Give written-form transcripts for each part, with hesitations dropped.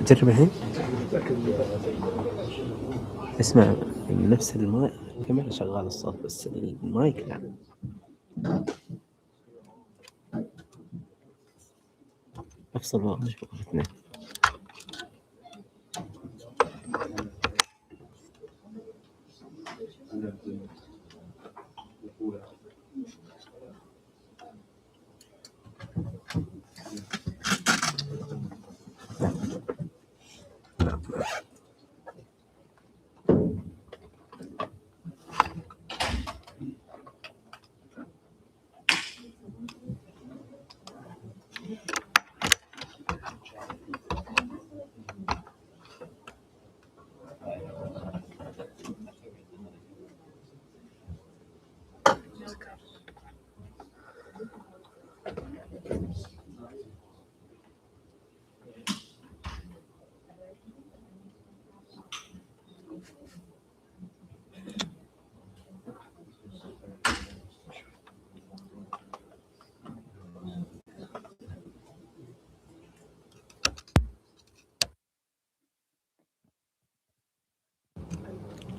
جرب الحين. اسمع نفس المايك كمان شغال الصوت بس المايك لا. افصل واحد شوف اثنين.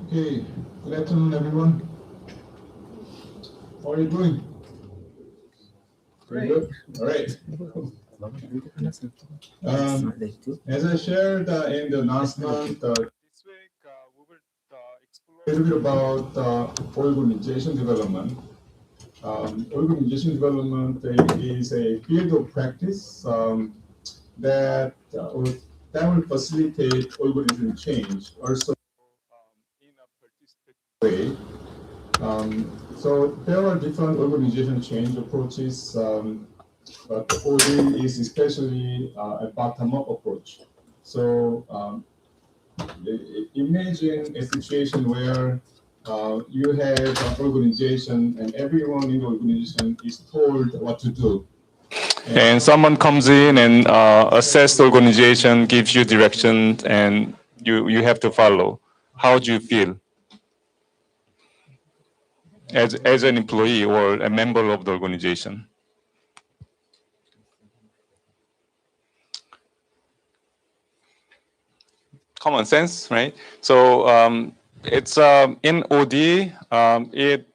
Okay, good afternoon, everyone. How are you doing? Very good. All right. As I shared in the announcement, this week we will explore a little bit about organization development. Organization development is a field of practice that will facilitate organization change, also in a participative way. So there are different organization change approaches, but OD is especially a bottom-up approach. So imagine a situation where you have an organization and everyone in the organization is told what to do. And someone comes in and assess the organization, gives you directions, and you have to follow. How do you feel as an employee or a member of the organization? Common sense, right? So it's in OD, it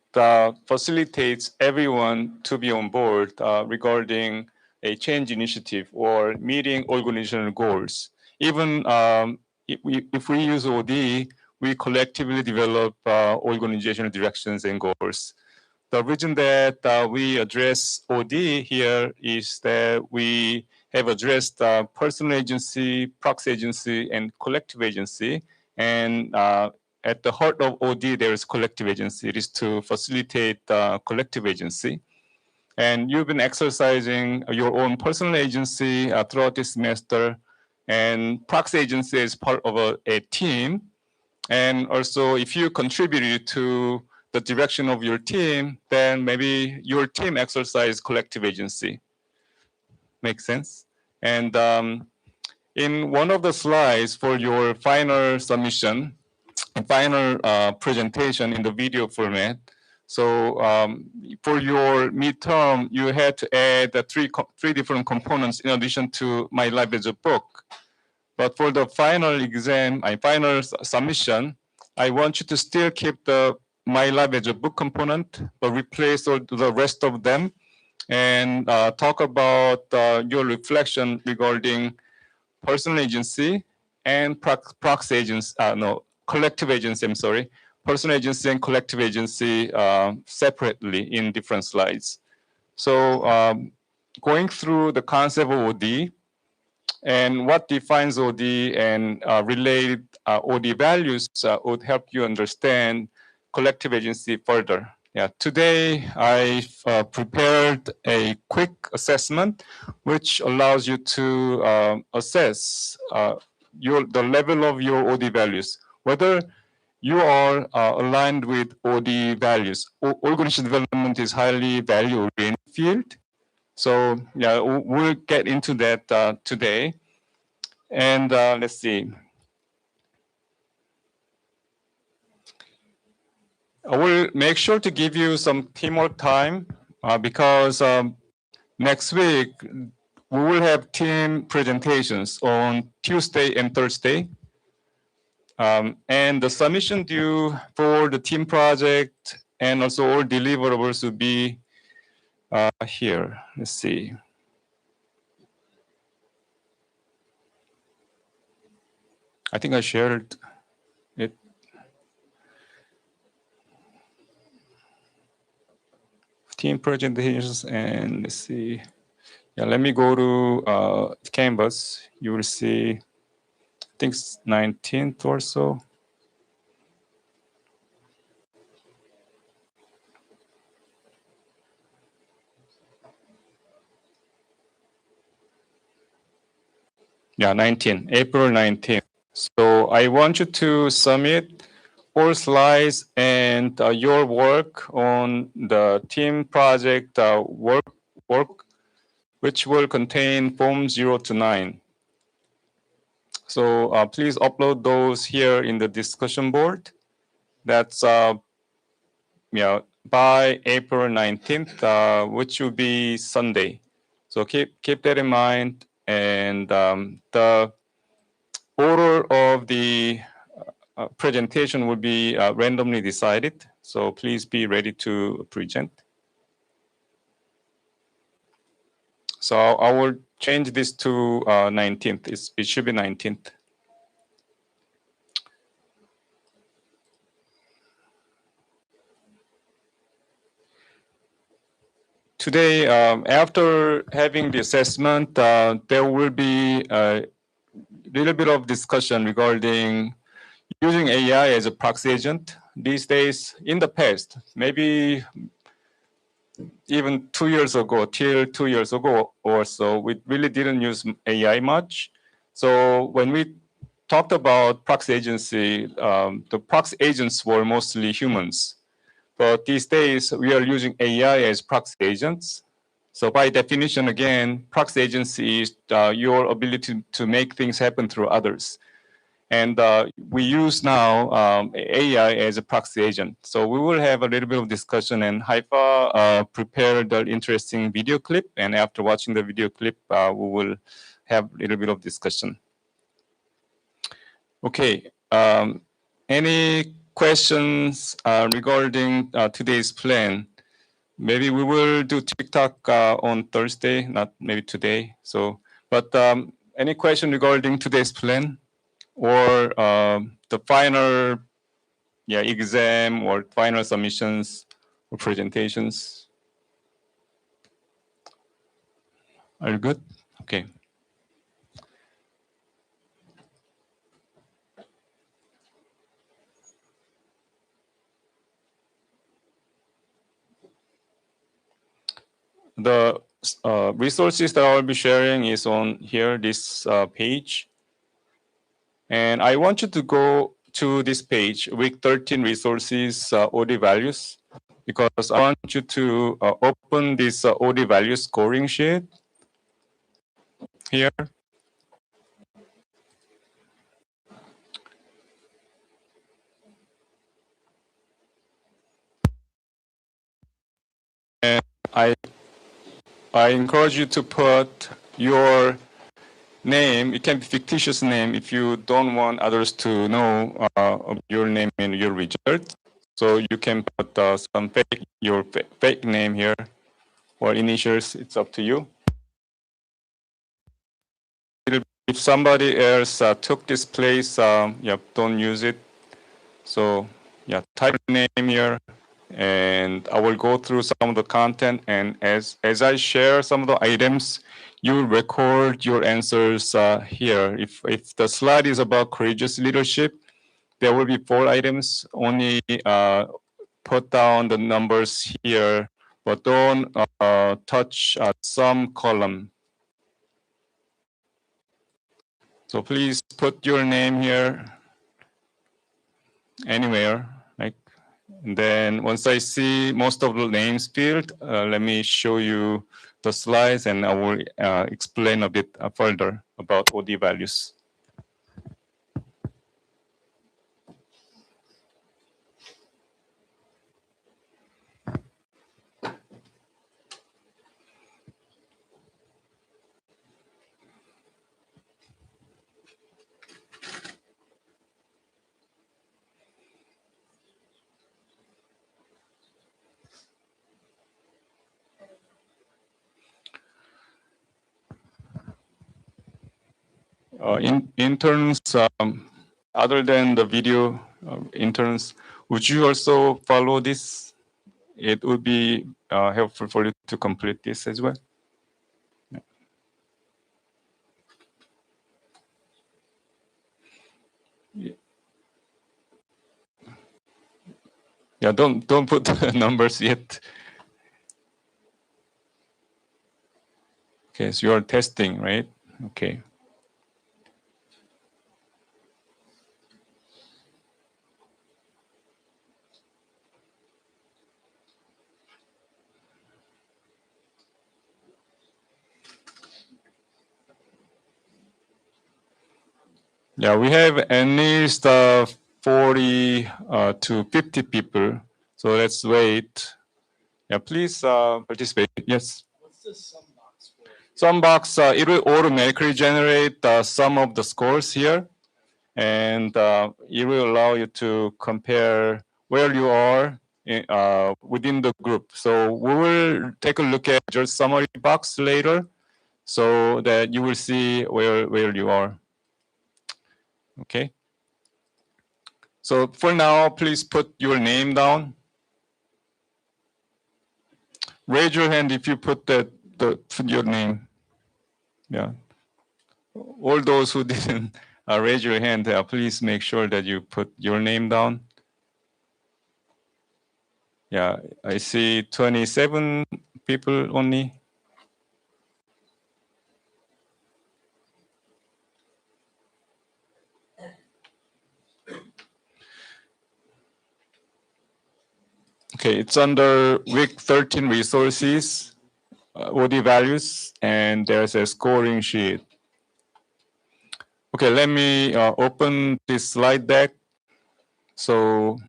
facilitates everyone to be on board regarding a change initiative or meeting organizational goals. Even if we use OD, we collectively develop organizational directions and goals. The reason that we address OD here is that we have addressed personal agency, proxy agency, and collective agency. And at the heart of OD, there is collective agency. It is to facilitate collective agency. And you've been exercising your own personal agency throughout this semester. And proxy agency is part of a team. And also, if you contributed to the direction of your team, then maybe your team exercise collective agency. Makes sense? And in one of the slides for your final submission, final presentation in the video format, so for your midterm, you had to add the three different components in addition to My Life as a Book. But for the final exam, final submission, I want you to still keep the My Life as a Book component, but replace all the rest of them and talk about your reflection regarding personal agency and proxy agency, collective agency, I'm sorry, personal agency and collective agency separately in different slides. So going through the concept of OD and what defines OD and related OD values would help you understand collective agency further. Yeah, today I've prepared a quick assessment which allows you to assess the level of your OD values, whether you are aligned with OD values. Organizational development is highly value-oriented field. So yeah, we'll get into that today. And let's see. I will make sure to give you some teamwork time because next week we will have team presentations on Tuesday and Thursday. And the submission due for the team project and also all deliverables will be here. Let's see. I think I shared it. Team presentations, and let's see. Yeah, let me go to Canvas. You will see, I think it's 19th or so. Yeah, April 19th. So I want you to submit all slides and your work on the team project work, which will contain form 0 to 9. So please upload those here in the discussion board. That's by April 19th, which will be Sunday. So keep that in mind. And the order of the presentation will be randomly decided. So please be ready to present. So I will change this to 19th. It should be 19th. Today, after having the assessment, there will be a little bit of discussion regarding using AI as a proxy agent. These days, in the past, maybe even 2 years ago, till 2 years ago or so, we really didn't use AI much. So when we talked about proxy agency, the proxy agents were mostly humans. But these days, we are using AI as proxy agents. So by definition, again, proxy agency is your ability to make things happen through others. And we use now AI as a proxy agent. So we will have a little bit of discussion, and Haifa prepared an interesting video clip. And after watching the video clip, we will have a little bit of discussion. Okay. Any questions regarding today's plan? Maybe we will do TikTok on Thursday, not maybe today. So, but any question regarding today's plan or the final exam or final submissions or presentations? Are you good? Okay. The resources that I'll be sharing is on here, this page. And I want you to go to this page, week 13 resources, OD values, because I want you to open this OD value scoring sheet here. And I encourage you to put your name. It can be fictitious name if you don't want others to know your name and your result. So you can put some fake name here or initials. It's up to you. If somebody else took this place, don't use it. So type name here, and I will go through some of the content. And as I share some of the items, you record your answers here. If the slide is about courageous leadership, there will be 4 items. Only put down the numbers here, but don't touch some column. So please put your name here anywhere. And then once I see most of the names filled, let me show you the slides, and I will explain a bit further about OD values. Interns, other than the video interns, would you also follow this? It would be helpful for you to complete this as well. Yeah, don't put the numbers yet. Okay, so you're testing, right? Okay. Yeah, we have at least 40 to 50 people. So let's wait. Yeah, please participate. Yes. What's the sum box for? Sum box, it will automatically generate the sum of the scores here. And it will allow you to compare where you are within the group. So we will take a look at your summary box later so that you will see where you are. Okay. So for now, please put your name down. Raise your hand if you put your name. Yeah. All those who didn't raise your hand, please make sure that you put your name down. Yeah, I see 27 people only. Okay, it's under week 13 resources, OD values, and there's a scoring sheet. Okay, let me open this slide deck. So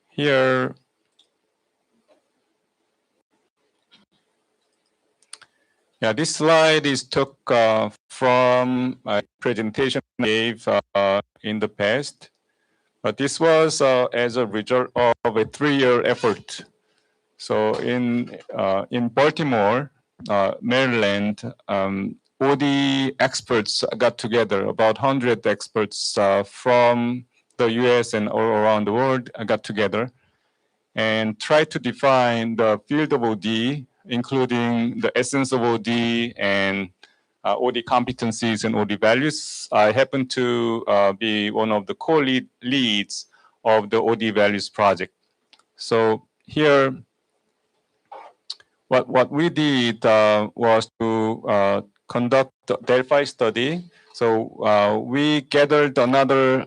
here, yeah, this slide is took from a presentation I gave in the past, but this was as a result of a 3-year effort. So in Baltimore, Maryland, OD experts got together, about 100 experts from the US and all around the world got together and tried to define the field of OD, including the essence of OD and OD competencies and OD values. I happen to be one of the co-leads of the OD values project. So here, what we did was to conduct the Delphi study. So we gathered another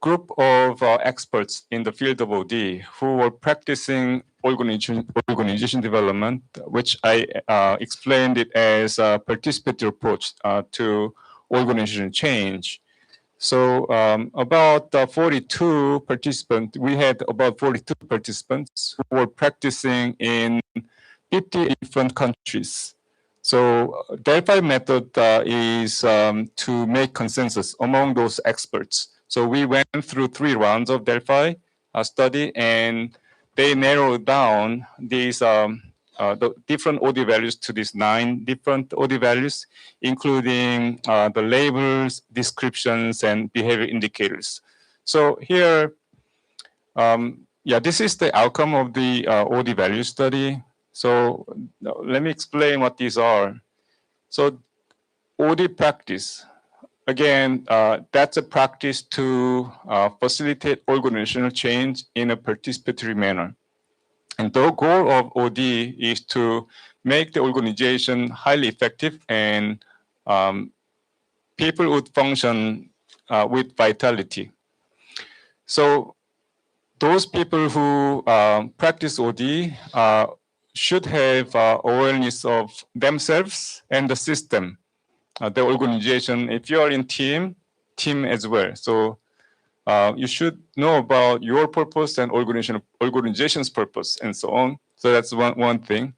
group of experts in the field of OD who were practicing organization development, which I explained it as a participatory approach to organization change. So about 42 participants, we had about 42 participants who were practicing in 50 different countries. So Delphi method is to make consensus among those experts. So we went through 3 rounds of Delphi study, and they narrowed down these the different OD values to these 9 different OD values, including the labels, descriptions, and behavior indicators. So here, yeah, this is the outcome of the OD value study. So let me explain what these are. So OD practice, again, that's a practice to facilitate organizational change in a participatory manner. And the goal of OD is to make the organization highly effective and people would function with vitality. So those people who practice OD should have awareness of themselves and the system, the organization. If you are in team as well. So you should know about your purpose and organization's purpose and so on. So that's one thing.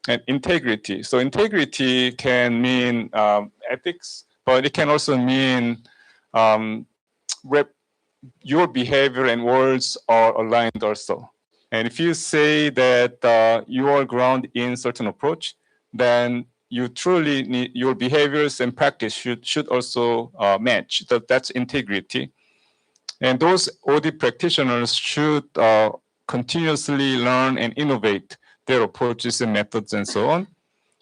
And integrity. So integrity can mean ethics, but it can also mean your behavior and words are aligned also. And if you say that you are grounded in certain approach, then you truly need your behaviors and practice should also match. That's integrity. And those audit practitioners should continuously learn and innovate their approaches and methods and so on.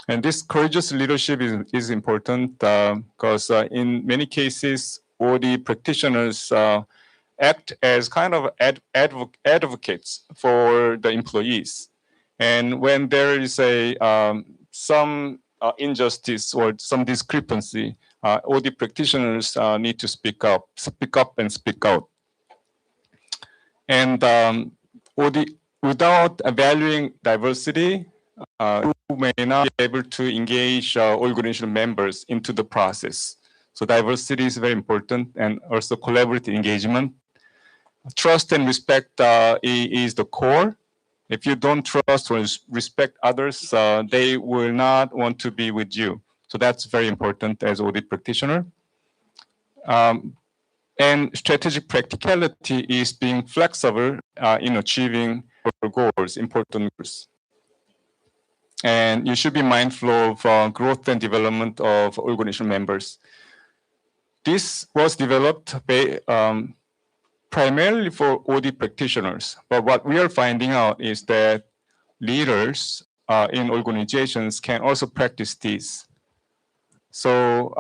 And this courageous leadership is important because in many cases, audit practitioners act as kind of advocates for the employees. And when there is some injustice or some discrepancy, audit practitioners need to speak up and speak out. And without valuing diversity, you may not be able to engage organizational members into the process. So diversity is very important, and also collaborative engagement. Trust and respect is the core. If you don't trust or respect others, they will not want to be with you. So that's very important as audit practitioner. And strategic practicality is being flexible in achieving goals, important goals. And you should be mindful of growth and development of organizational members. This was developed primarily for audit practitioners. But what we are finding out is that leaders in organizations can also practice this. So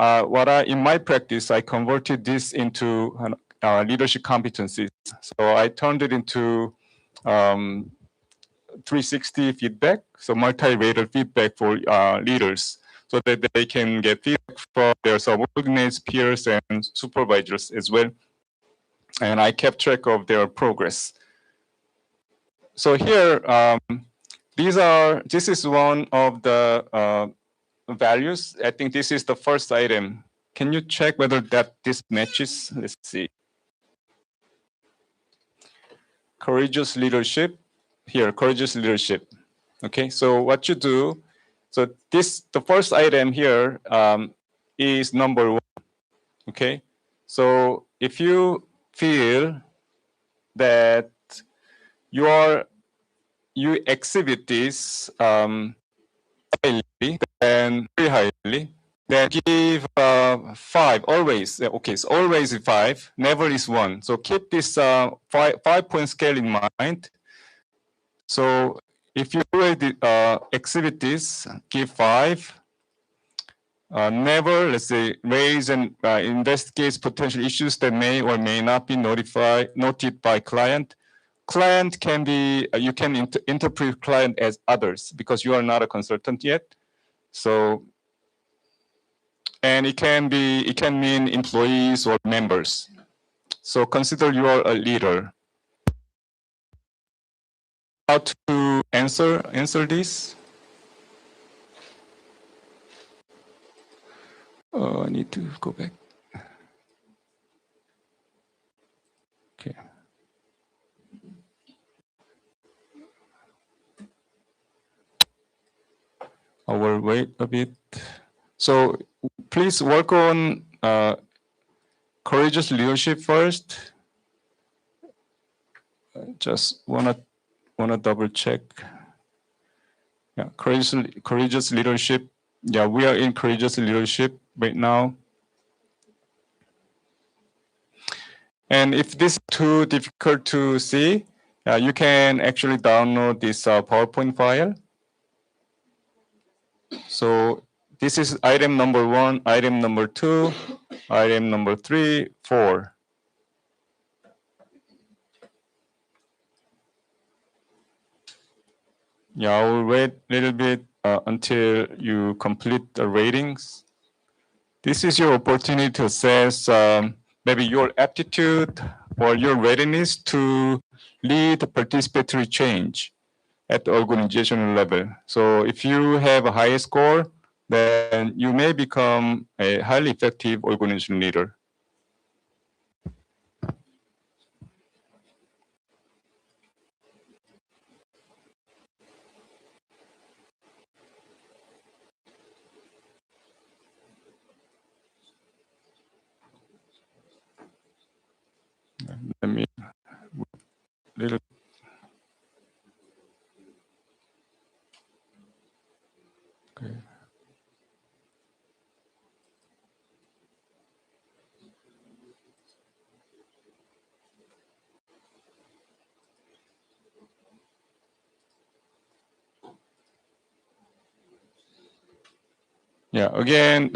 in my practice, I converted this into leadership competencies. So I turned it into 360 feedback, so multi-rater feedback for leaders, so that they can get feedback from their subordinates, peers, and supervisors as well. And I kept track of their progress. So here, this is one of the values. I think this is the first item. Can you check whether this matches? Let's see. Courageous leadership. Here, courageous leadership. Okay, so what you do, so the first item here is number 1. Okay, so if you feel that you exhibit this highly, then very highly, then give 5 always. Okay, it's always 5, never is 1. So keep this 5-point scale in mind. So if you already exhibit this, give 5. Never, let's say, raise and investigate potential issues that may or may not be noted by client. Client can be, you can interpret client as others because you are not a consultant yet. So, and it can mean employees or members. So consider you are a leader. How to answer this? Oh, I need to go back. Okay. I will wait a bit. So please work on courageous leadership first. Just wanna double check. Yeah, courageous leadership. Yeah, we are in courageous leadership right now. And if this is too difficult to see, you can actually download this PowerPoint file. So this is item number 1, item number 2, item number 3, 4. Yeah, I will wait a little bit until you complete the ratings. This is your opportunity to assess maybe your aptitude or your readiness to lead participatory change at the organizational level. So if you have a high score, then you may become a highly effective organizational leader. Let me little. Okay. Yeah, again,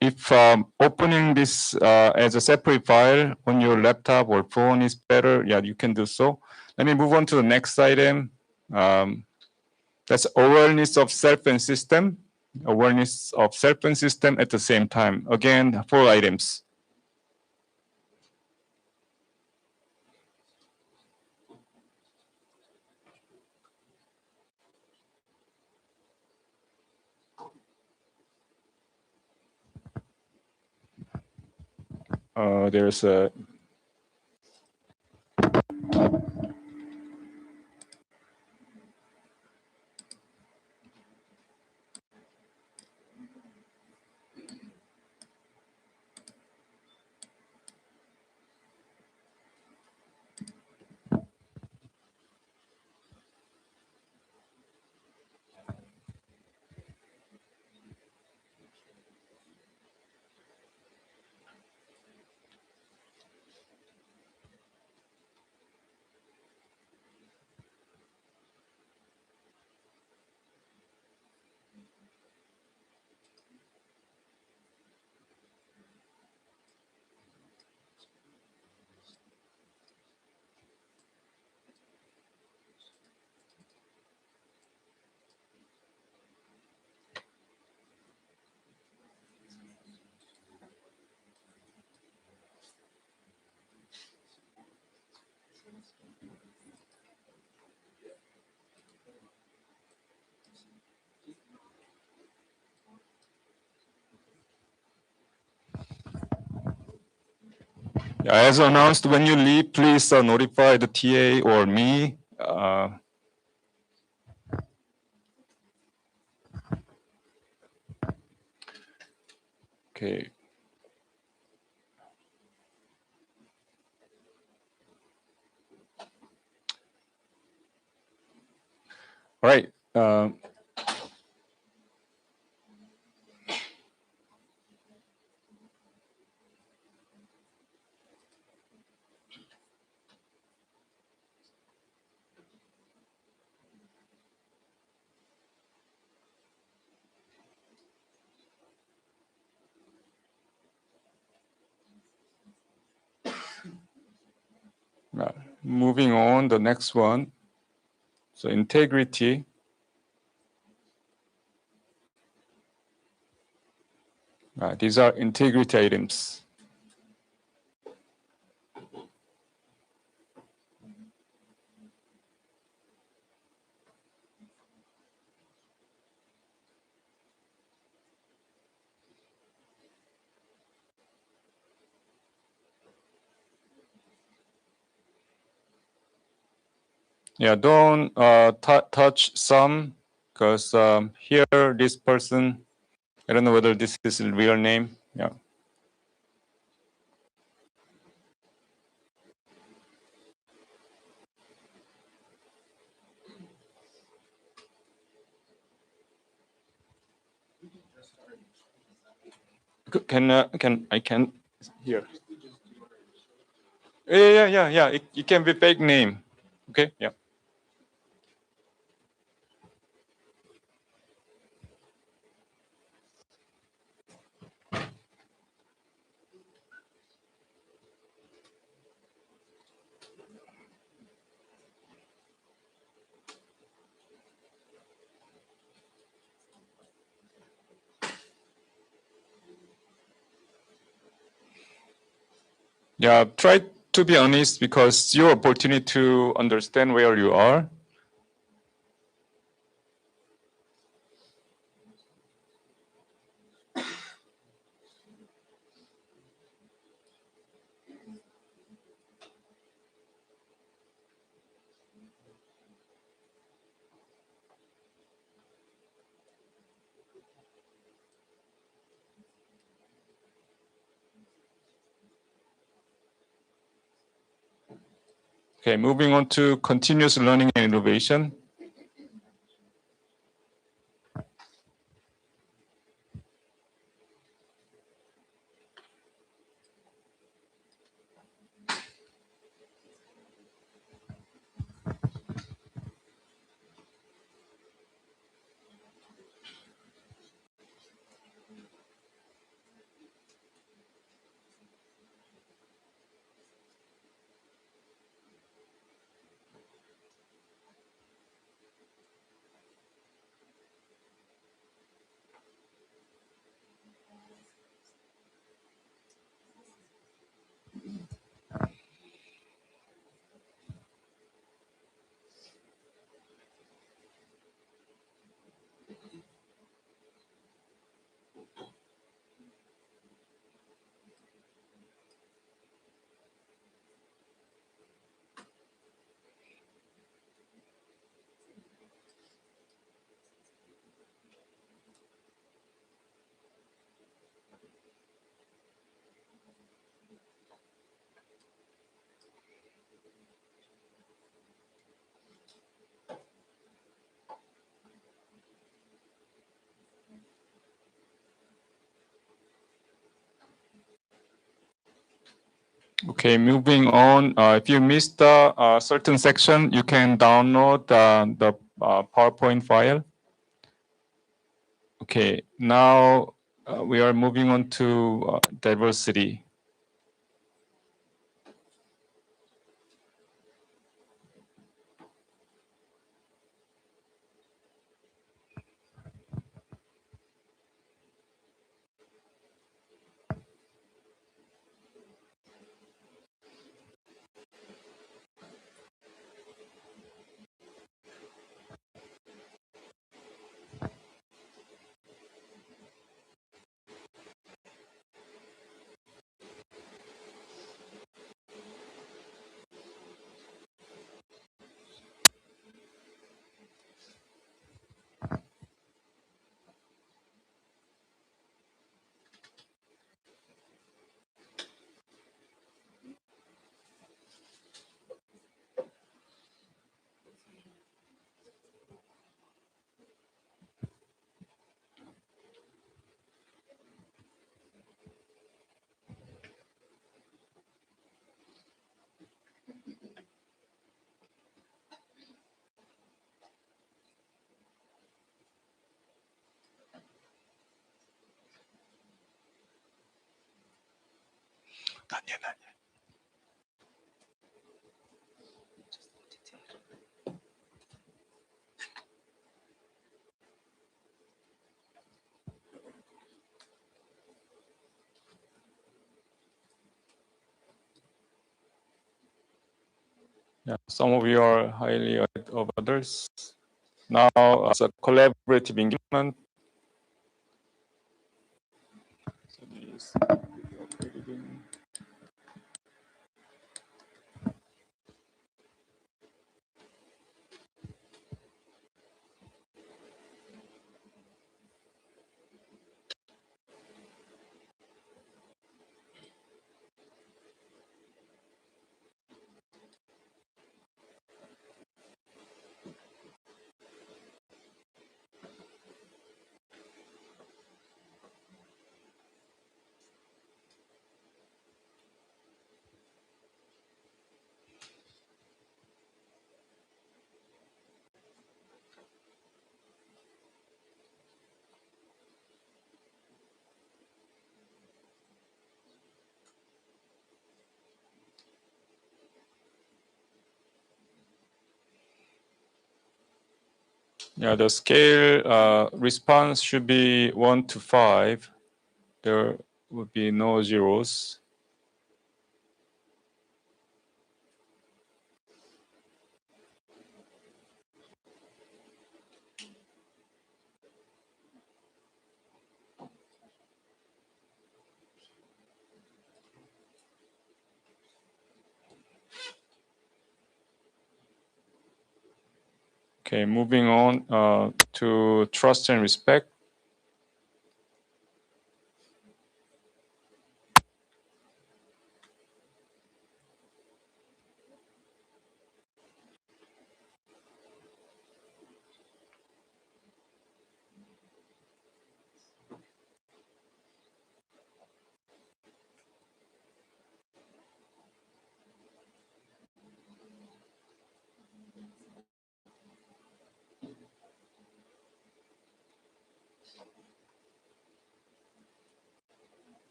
if opening this as a separate file on your laptop or phone is better, yeah, you can do so. Let me move on to the next item. That's awareness of self and system. Awareness of self and system at the same time. Again, 4 items. There's a as announced, when you leave, please notify the TA or me. Okay. All right. Moving on, the next one. So integrity. These are integrity items. Yeah, don't touch some, because here, this person, I don't know whether this is his real name. Yeah. Can I can here? Yeah. It can be fake name. Okay. Yeah. Yeah. Try to be honest, because your opportunity to understand where you are. Okay, moving on to continuous learning and innovation. Okay, moving on. If you missed a certain section, you can download the PowerPoint file. Okay, now we are moving on to diversity. Yeah, some of you are highly ahead of others. Now, as a collaborative engagement. Yeah, the scale response should be 1 to 5. There would be no zeros. Okay, moving on to trust and respect.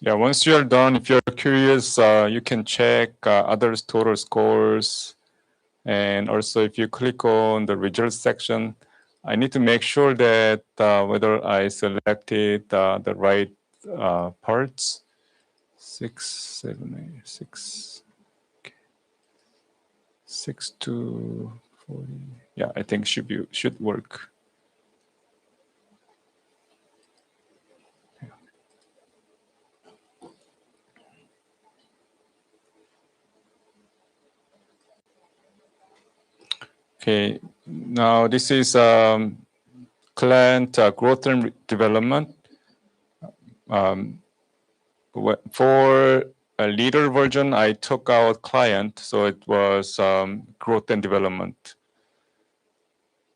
Yeah, once you're done, if you're curious, you can check others' total scores. And also, if you click on the results section, I need to make sure that whether I selected the right parts. 6, 7, 8, 6, okay. 6 to 40. Yeah, I think should work. Okay, now this is client growth and development. For a leader version, I took out client, so it was growth and development.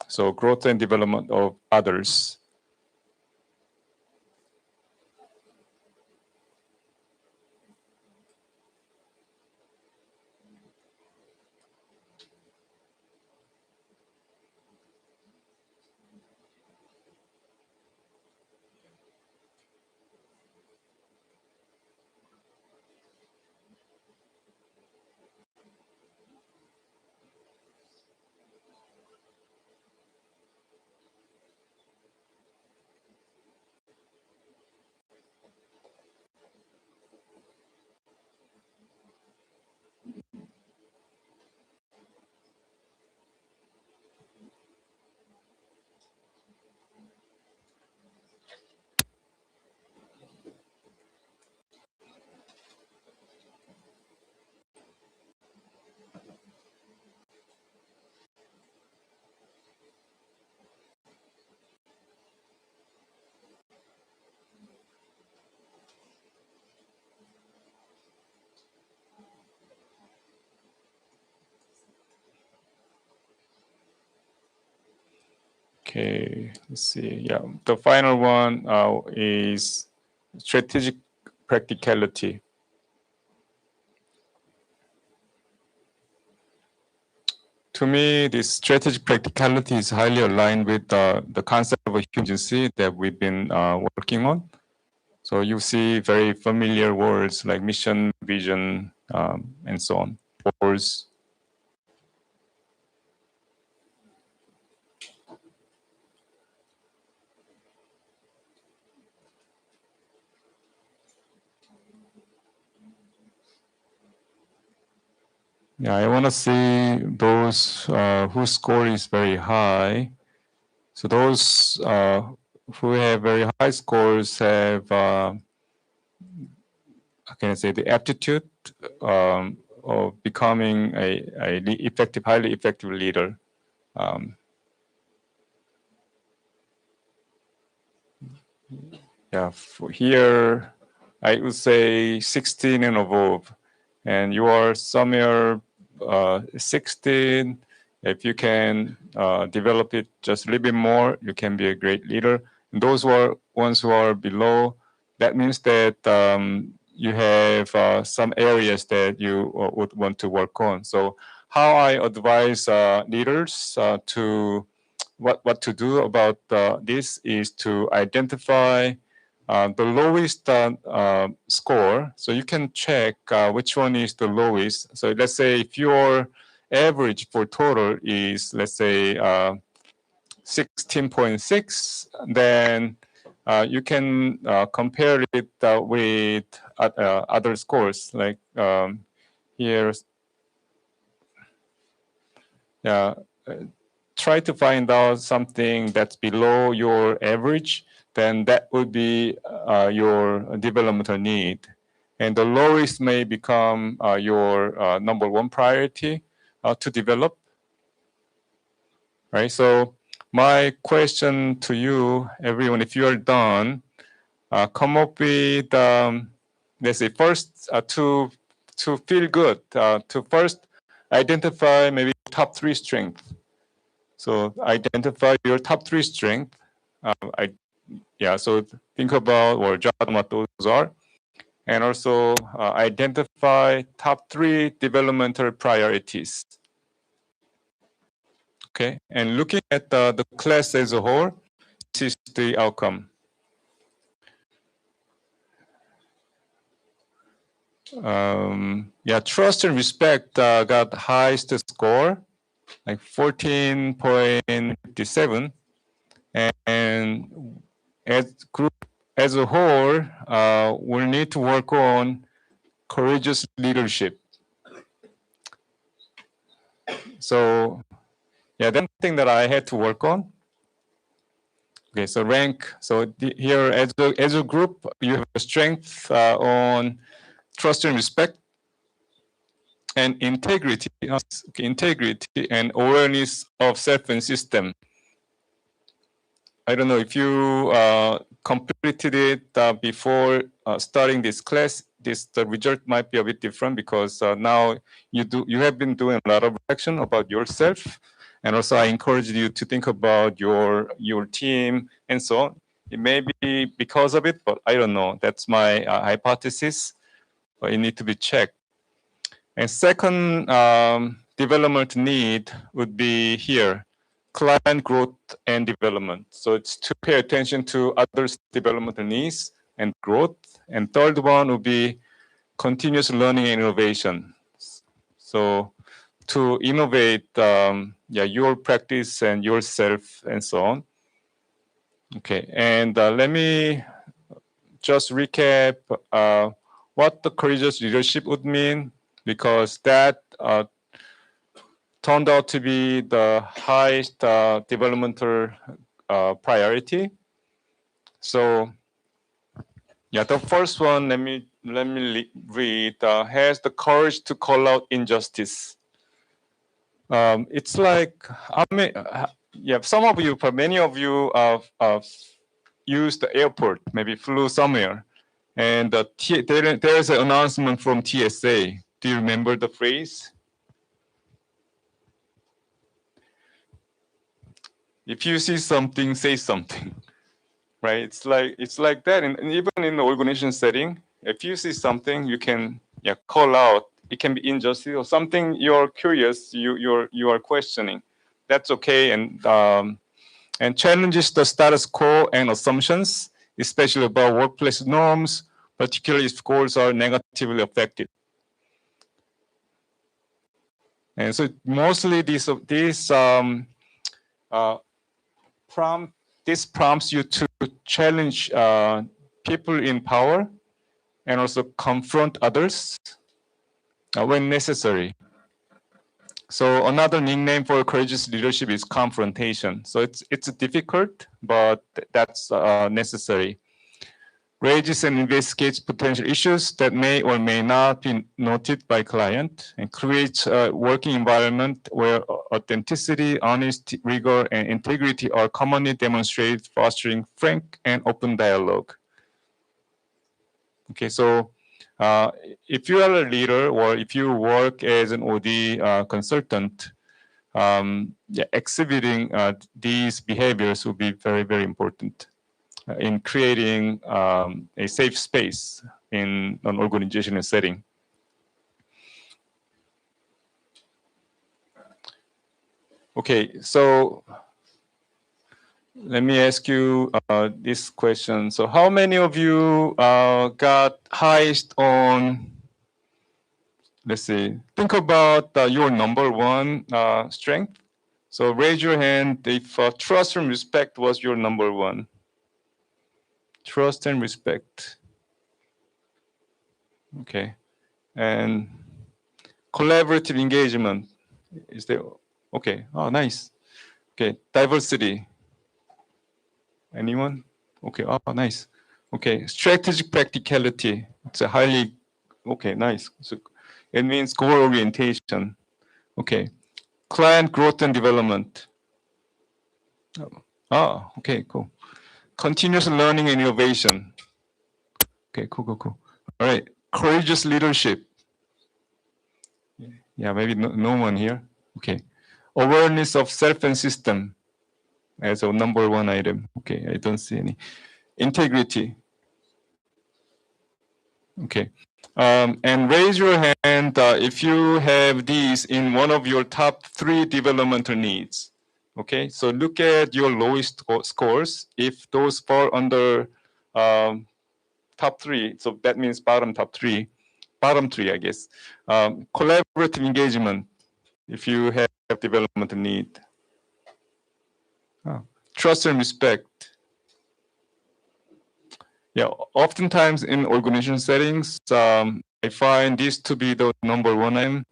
So growth and development of others. Okay, let's see. Yeah, the final one is strategic practicality. To me, this strategic practicality is highly aligned with the concept of urgency that we've been working on. So you see very familiar words like mission, vision, and so on. Goals. Yeah, I want to see those whose score is very high. So those who have very high scores have, how can I say, the aptitude of becoming a effective, highly effective leader. Yeah, for here, I would say 16 and above. And you are somewhere 16. If you can develop it just a little bit more, you can be a great leader. And those who are ones who are below, that means that you have some areas that you would want to work on. So how I advise leaders to what to do about this is to identify the lowest score. So you can check which one is the lowest. So let's say if your average for total is, let's say, 16.6, then you can compare it with other scores. Like here, try to find out something that's below your average, then that would be your developmental need. And the lowest may become your number one priority to develop, right? So my question to you, everyone, if you are done, come up with, let's say, first to feel good, to first identify maybe top 3 strengths. So identify your top 3 strengths. So think about or jot down what those are. And also identify top 3 developmental priorities. Okay, and looking at the class as a whole, this is the outcome. Trust and respect got highest score, like 14.57. And as group as a whole, we'll need to work on courageous leadership. So that's one thing that I had to work on. Okay, so rank. So here as a group, you have a strength on trust and respect. and integrity and awareness of self and system. I don't know if you completed it before starting this class. The result might be a bit different because now you have been doing a lot of reflection about yourself, and also I encourage you to think about your team and so on. It may be because of it, but I don't know. That's my hypothesis, but it needs to be checked. And second development need would be here, client growth and development. So it's to pay attention to others' developmental needs and growth. And third one would be continuous learning and innovation. So to innovate your practice and yourself and so on. Okay, and let me just recap what the courageous leadership would mean, because that turned out to be the highest developmental priority. So, yeah, the first one, let me read. Has the courage to call out injustice. It's like, some of you, but many of you used the airport, maybe flew somewhere, and there's an announcement from TSA. Do you remember the phrase? If you see something, say something, right? It's like that, and even in the organization setting, if you see something, you can call out. It can be injustice or something you're curious, you are questioning. That's okay, and challenges the status quo and assumptions, especially about workplace norms, particularly if goals are negatively affected. And so mostly this prompts you to challenge people in power and also confront others when necessary. So another nickname for courageous leadership is confrontation. So it's difficult, but that's necessary. Raises and investigates potential issues that may or may not be noted by client, and creates a working environment where authenticity, honesty, rigor, and integrity are commonly demonstrated, fostering frank and open dialogue. Okay, so if you are a leader or if you work as an OD consultant, exhibiting these behaviors will be very, very important in creating a safe space in an organizational setting. Okay, so let me ask you this question. So how many of you got highest on, let's see, think about your number one strength. So raise your hand if trust and respect was your number one. Trust and respect. Okay. And collaborative engagement. Is there? Okay. Oh, nice. Okay. Diversity. Anyone? Okay. Oh, nice. Okay. Strategic practicality. It's a highly, okay, nice. So it means goal orientation. Okay. Client growth and development. Oh, okay, cool. Continuous learning and innovation. Okay, cool. All right. Courageous leadership. Yeah, maybe no one here. Okay. Awareness of self and system as a number one item. Okay, I don't see any. Integrity. Okay. And raise your hand if you have these in one of your top 3 developmental needs. Okay, so look at your lowest scores. If those fall under top 3, so that means bottom 3, I guess. Collaborative engagement, if you have developmental need. Trust and respect. Yeah, oftentimes in organization settings, I find this to be the number one aim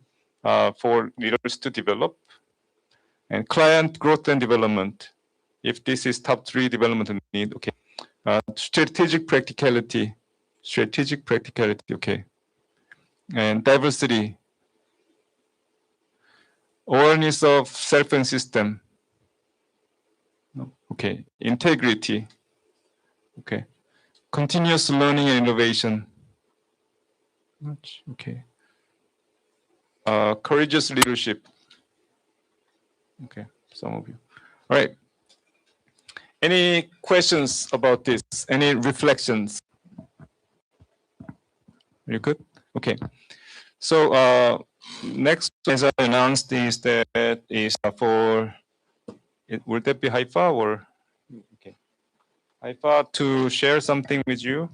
for leaders to develop. And client growth and development, if this is top 3 developmental need, okay. Strategic practicality, okay. And diversity, Awareness of self and system. No. Okay. Integrity. Okay. Continuous learning and innovation. Okay. Courageous leadership. Okay. Some of you. All right. Any questions about this? Any reflections? Are you good? Okay. So next, as I announced, is that is for. Would that be Haifa or? Okay. Haifa to share something with you.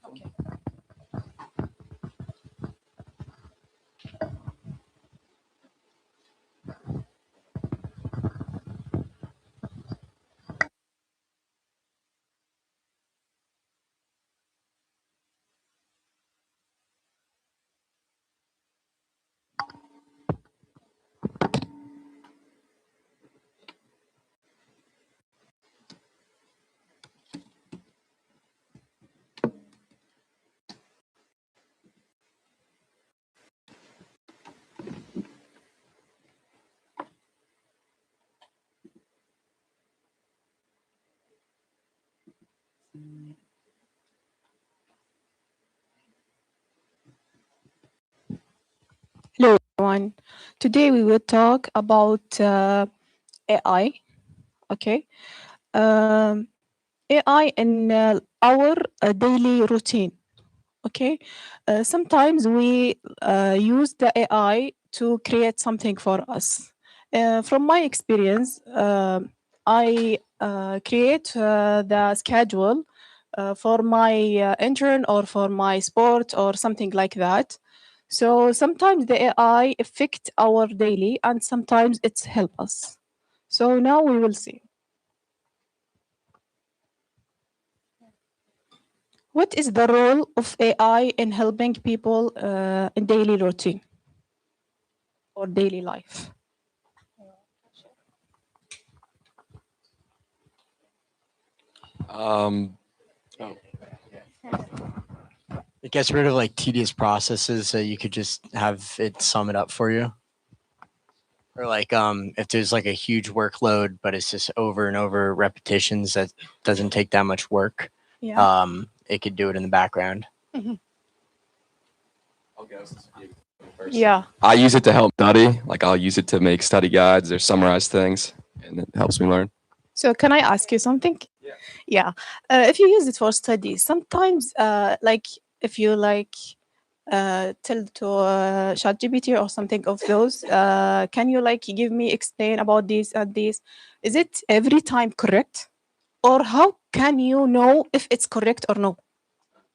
Okay. Hello, everyone. Today we will talk about AI. Okay, AI in our daily routine. Okay, sometimes we use the AI to create something for us. From my experience, I create the schedule for my intern or for my sport or something like that. So sometimes the AI affect our daily and sometimes it's help us. So now we will see. What is the role of AI in helping people in daily routine or daily life? It gets rid of like tedious processes, so you could just have it sum it up for you. Or like if there's like a huge workload, but it's just over and over repetitions that doesn't take that much work. Yeah. It could do it in the background. Mhm. I'll go since you first. Yeah. I use it to help study. Like I'll use it to make study guides or summarize things, and it helps me learn. So can I ask you something? Yeah. Yeah. If you use it for study, sometimes like if you like tell to ChatGPT or something of those, can you like give me explain about this and this? Is it every time correct? Or how can you know if it's correct or no?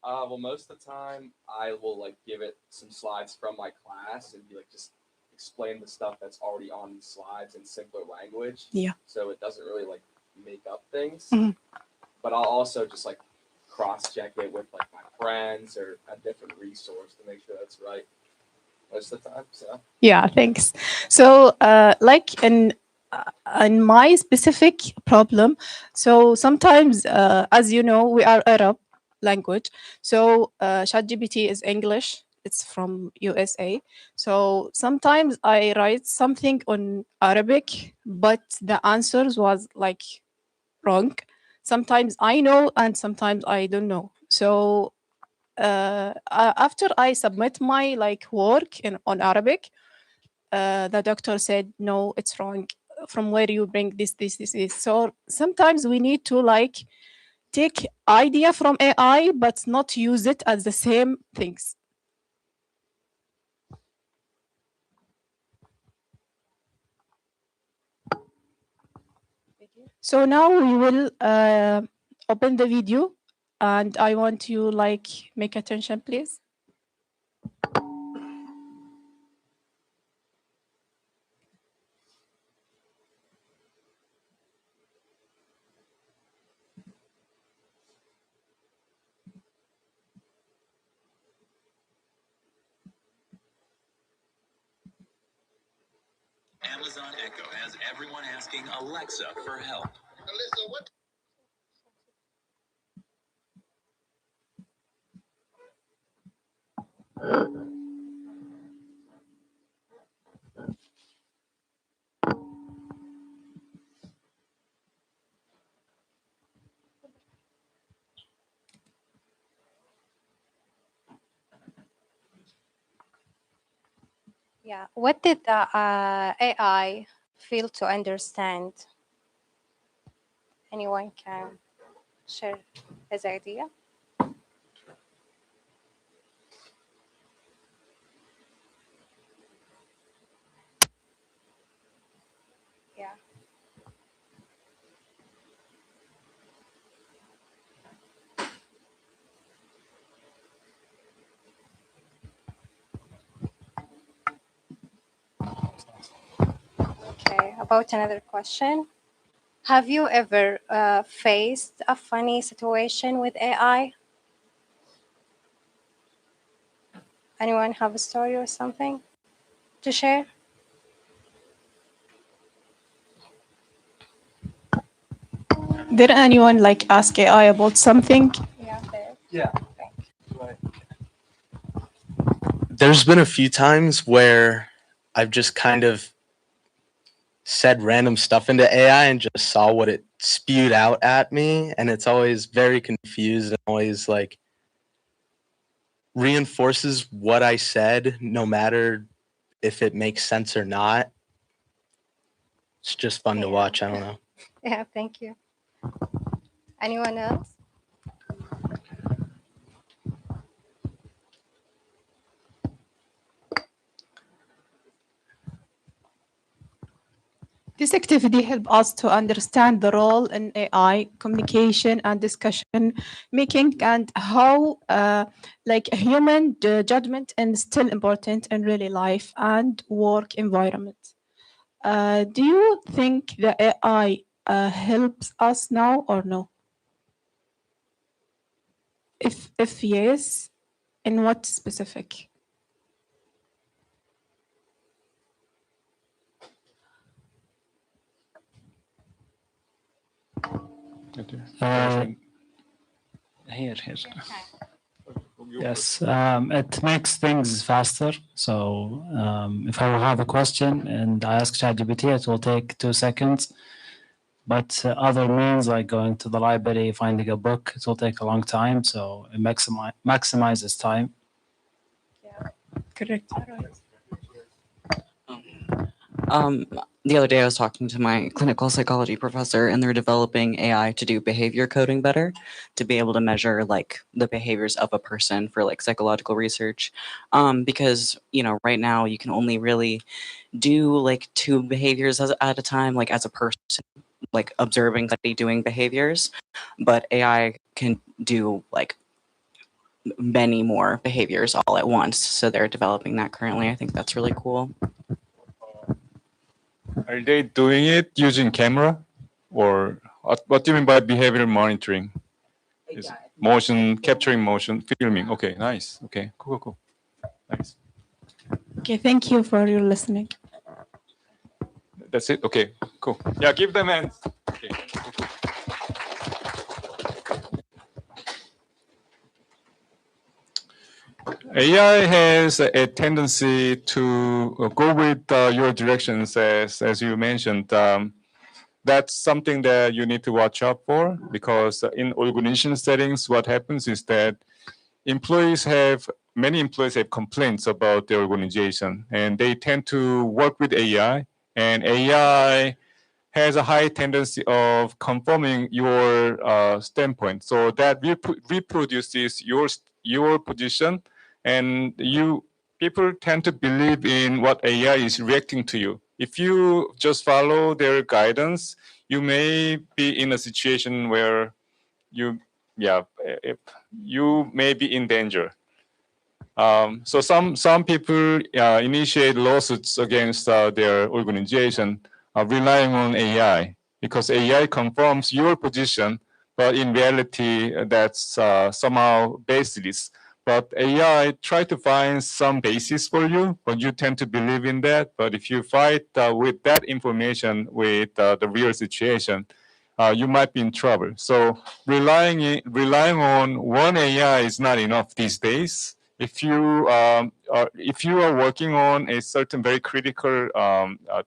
Well, most of the time I will like give it some slides from my class and be like just explain the stuff that's already on the slides in simpler language. Yeah. So it doesn't really like make up things. Mhm. But I'll also just like cross check it with like my friends or a different resource to make sure that's right most of the time. So Yeah, thanks. So, like in my specific problem, so sometimes, as you know, we are Arab language. So, ChatGPT is English. It's from USA. So sometimes I write something on Arabic, but the answers was like wrong. Sometimes I know, and sometimes I don't know. So after I submit my like work in on Arabic, the doctor said no, it's wrong. From where you bring this. So sometimes we need to like take idea from AI, but not use it as the same things. So now we will open the video And I want you like make attention, please. Amazon Echo has everyone asking Alexa for help. Alexa, what? Yeah. What did the AI fail to understand? Anyone can share his idea? Yeah. Okay. About another question. Have you ever faced a funny situation with AI? Anyone have a story or something to share? Did anyone like ask AI about something? Yeah. Yeah. Thank There's been a few times where I've just kind of said random stuff into AI and just saw what it spewed out at me, and it's always very confused and always like reinforces what I said, no matter if it makes sense or not. It's just fun to Yeah. watch. I don't know. Yeah. Thank you. Anyone else? This activity helps us to understand the role in AI communication and discussion making, and how like human judgment is still important in really life and work environment. Do you think the AI helps us now or no? If yes, in what specific? Here. Yes, it makes things faster. So if I will have a question and I ask ChatGPT, it will take 2 seconds. But other means like going to the library, finding a book, it will take a long time. So it maximizes time. Correct. The other day I was talking to my clinical psychology professor, and they're developing AI to do behavior coding better, to be able to measure like the behaviors of a person for like psychological research. Because right now you can only really do like 2 behaviors at a time, like as a person, like observing somebody doing behaviors, but AI can do like many more behaviors all at once. So they're developing that currently. I think that's really cool. Are they doing it using camera, or what do you mean by behavioral monitoring? Is motion capturing motion filming? Okay, nice. Okay, cool. Nice. Okay, thank you for your listening. That's it. Okay, cool. Yeah, give them hands. Okay, cool. AI has a tendency to go with your directions, as you mentioned. That's something that you need to watch out for, because in organization settings, what happens is that many employees have complaints about their organization, and they tend to work with AI, and AI has a high tendency of confirming your standpoint. So that reproduces your position, and people tend to believe in what AI is reacting to you. If you just follow their guidance, you may be in a situation where you if you may be in danger. So some people initiate lawsuits against their organization relying on AI, because AI confirms your position, but in reality that's somehow baseless. But AI try to find some basis for you, but you tend to believe in that. But if you fight with that information with the real situation, you might be in trouble. So relying on one AI is not enough these days. If you are working on a certain very critical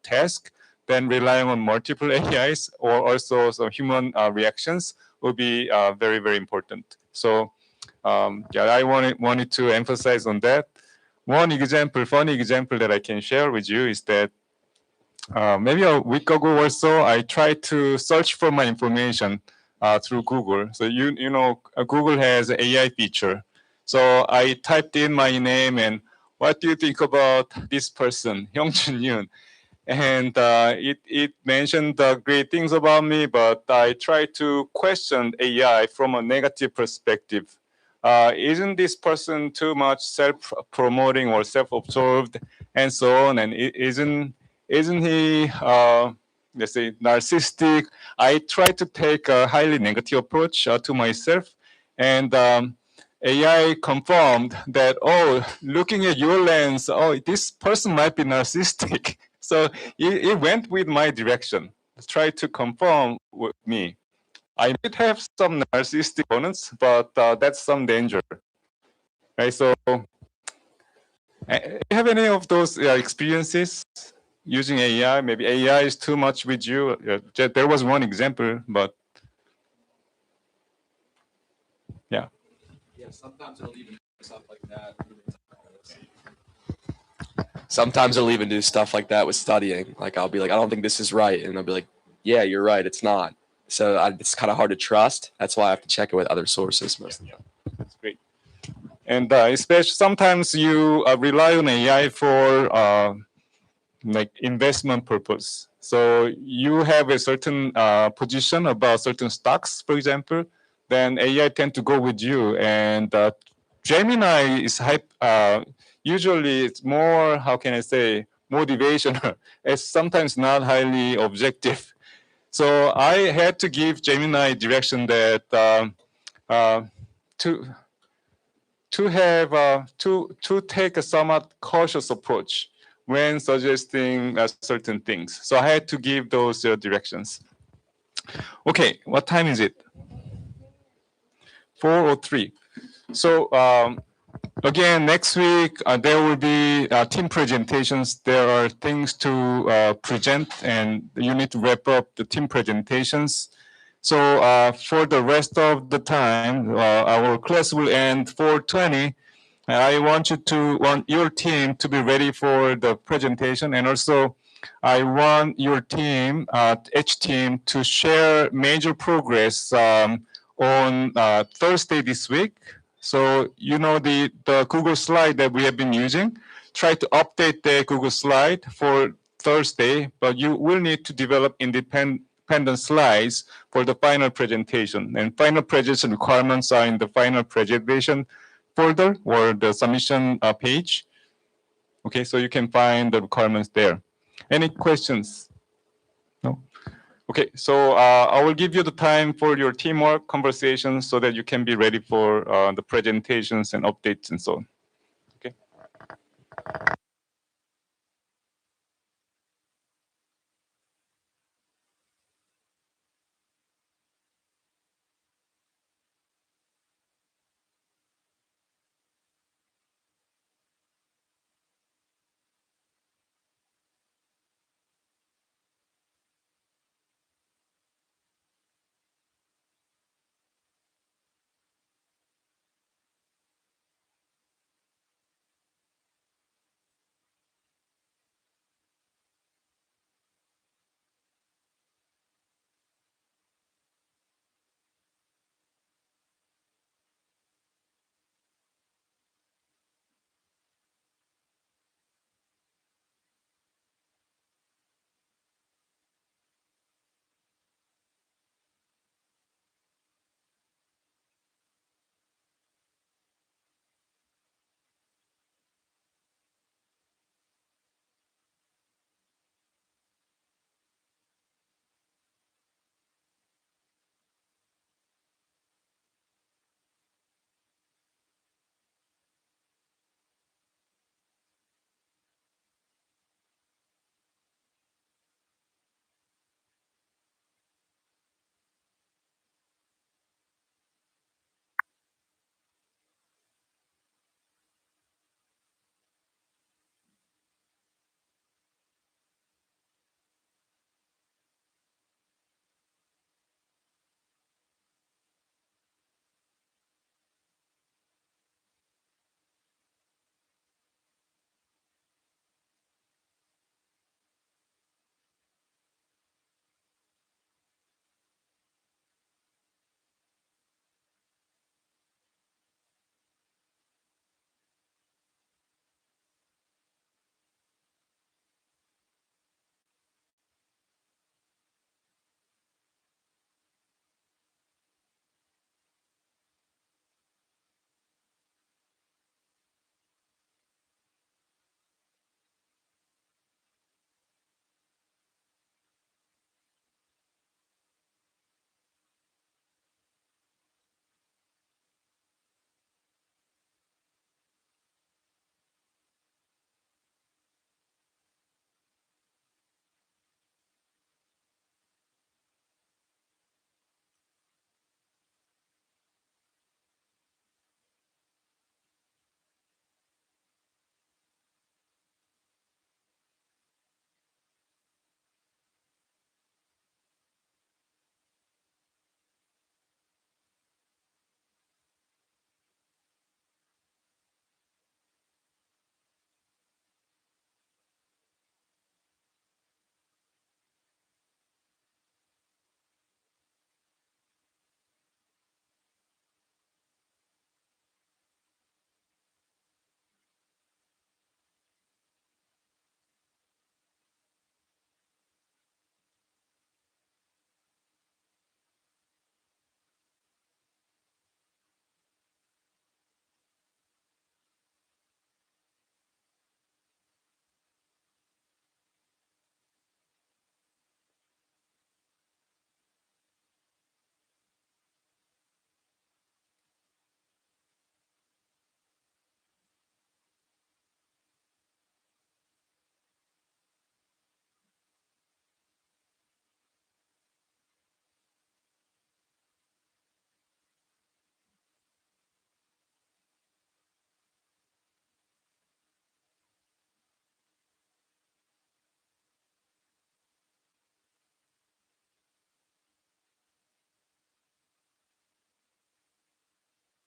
task, then relying on multiple AIs or also some human reactions will be very, very important. So I wanted to emphasize on that. One example, funny example that I can share with you is that maybe a week ago or so, I tried to search for my information through Google. So you know, Google has an AI feature. So I typed in my name and what do you think about this person, Hyung Joon Yoon? And it mentioned great things about me, but I tried to question AI from a negative perspective. Isn't this person too much self-promoting or self-absorbed and so on? And isn't he, let's say, narcissistic? I tried to take a highly negative approach to myself, and AI confirmed that, oh, looking at your lens, oh, this person might be narcissistic. So it went with my direction, tried to confirm with me. I might have some narcissistic components, but that's some danger, right? So do you have any of those experiences using AI? Maybe AI is too much with you. There was one example, but yeah. Yeah, sometimes it'll even do stuff like that. Sometimes it'll even do stuff like that with studying. Like I'll be like, I don't think this is right, and I'll be like, yeah, you're right, it's not. So it's kind of hard to trust. That's why I have to check it with other sources most of the time. That's great. And especially sometimes you rely on AI for like investment purpose. So you have a certain position about certain stocks, for example, then AI tend to go with you. And Gemini is usually it's more, how can I say, motivational. It's sometimes not highly objective. So I had to give Gemini direction that to take a somewhat cautious approach when suggesting certain things. So I had to give those directions. Okay, what time is it? 4:03. So again, next week there will be team presentations. There are things to present, and you need to wrap up the team presentations. So for the rest of the time, our class will end 4:20. I want your team to be ready for the presentation, and also I want your team, each team, to share major progress on Thursday this week. So you know the Google slide that we have been using. Try to update the Google slide for Thursday, but you will need to develop independent slides for the final presentation. And final presentation requirements are in the final presentation folder or the submission page. Okay, so you can find the requirements there. Any questions? No? Okay, so I will give you the time for your teamwork conversations so that you can be ready for the presentations and updates and so on. Okay.